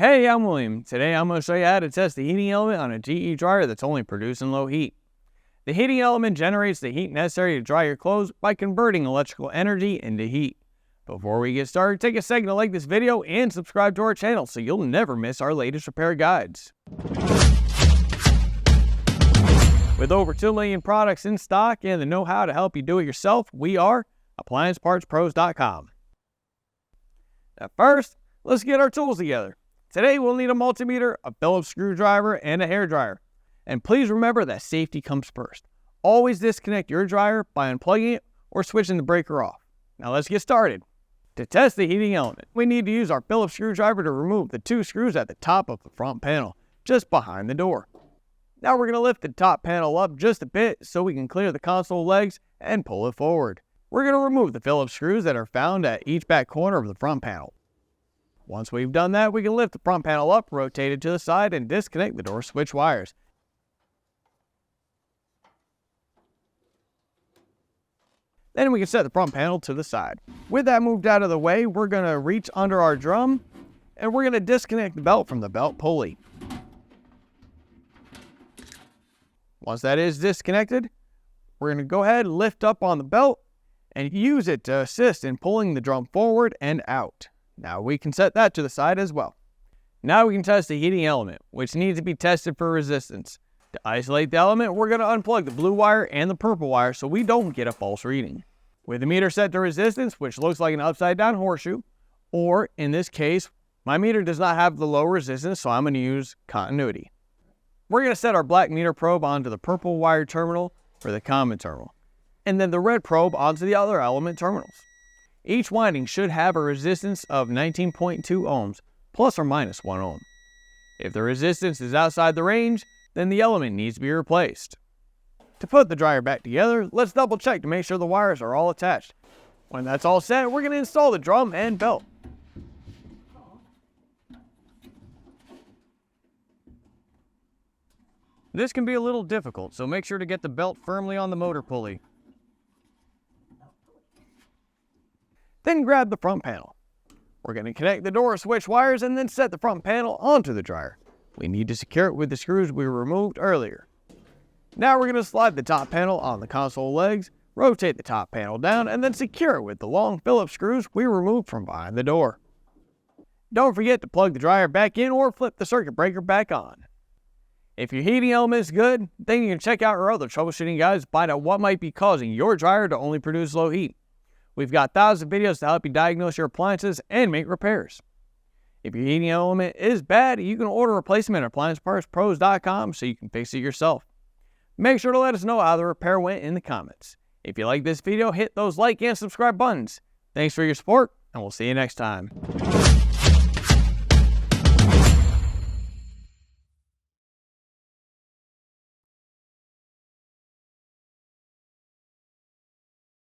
Hey, I'm William. Today I'm going to show you how to test the heating element on a GE dryer that's only producing low heat. The heating element generates the heat necessary to dry your clothes by converting electrical energy into heat. Before we get started, take a second to like this video and subscribe to our channel so you'll never miss our latest repair guides. With over 2 million products in stock and the know-how to help you do it yourself, we are AppliancePartsPros.com. Now first, let's get our tools together. Today we'll need a multimeter, a Phillips screwdriver, and a hairdryer. And please remember that safety comes first. Always disconnect your dryer by unplugging it or switching the breaker off. Now let's get started. To test the heating element, we need to use our Phillips screwdriver to remove the 2 screws at the top of the front panel, just behind the door. Now we're going to lift the top panel up just a bit so we can clear the console legs and pull it forward. We're going to remove the Phillips screws that are found at each back corner of the front panel. Once we've done that, we can lift the front panel up, rotate it to the side, and disconnect the door switch wires. Then we can set the front panel to the side. With that moved out of the way, we're going to reach under our drum, and we're going to disconnect the belt from the belt pulley. Once that is disconnected, we're going to go ahead and lift up on the belt and use it to assist in pulling the drum forward and out. Now we can set that to the side as well. Now we can test the heating element, which needs to be tested for resistance. To isolate the element, we're going to unplug the blue wire and the purple wire so we don't get a false reading. With the meter set to resistance, which looks like an upside down horseshoe, or in this case, my meter does not have the low resistance, so I'm going to use continuity. We're going to set our black meter probe onto the purple wire terminal for the common terminal, and then the red probe onto the other element terminals. Each winding should have a resistance of 19.2 ohms, plus or minus 1 ohm. If the resistance is outside the range, then the element needs to be replaced. To put the dryer back together, let's double check to make sure the wires are all attached. When that's all set, we're going to install the drum and belt. This can be a little difficult, so make sure to get the belt firmly on the motor pulley. Then grab the front panel. We're going to connect the door switch wires and then set the front panel onto the dryer. We need to secure it with the screws we removed earlier. Now we're going to slide the top panel on the console legs, rotate the top panel down, and then secure it with the long Phillips screws we removed from behind the door. Don't forget to plug the dryer back in or flip the circuit breaker back on. If your heating element is good, then you can check out our other troubleshooting guides to find out what might be causing your dryer to only produce low heat. We've got thousands of videos to help you diagnose your appliances and make repairs. If your heating element is bad, you can order a replacement at AppliancePartsPros.com so you can fix it yourself. Make sure to let us know how the repair went in the comments. If you like this video, hit those like and subscribe buttons. Thanks for your support, and we'll see you next time.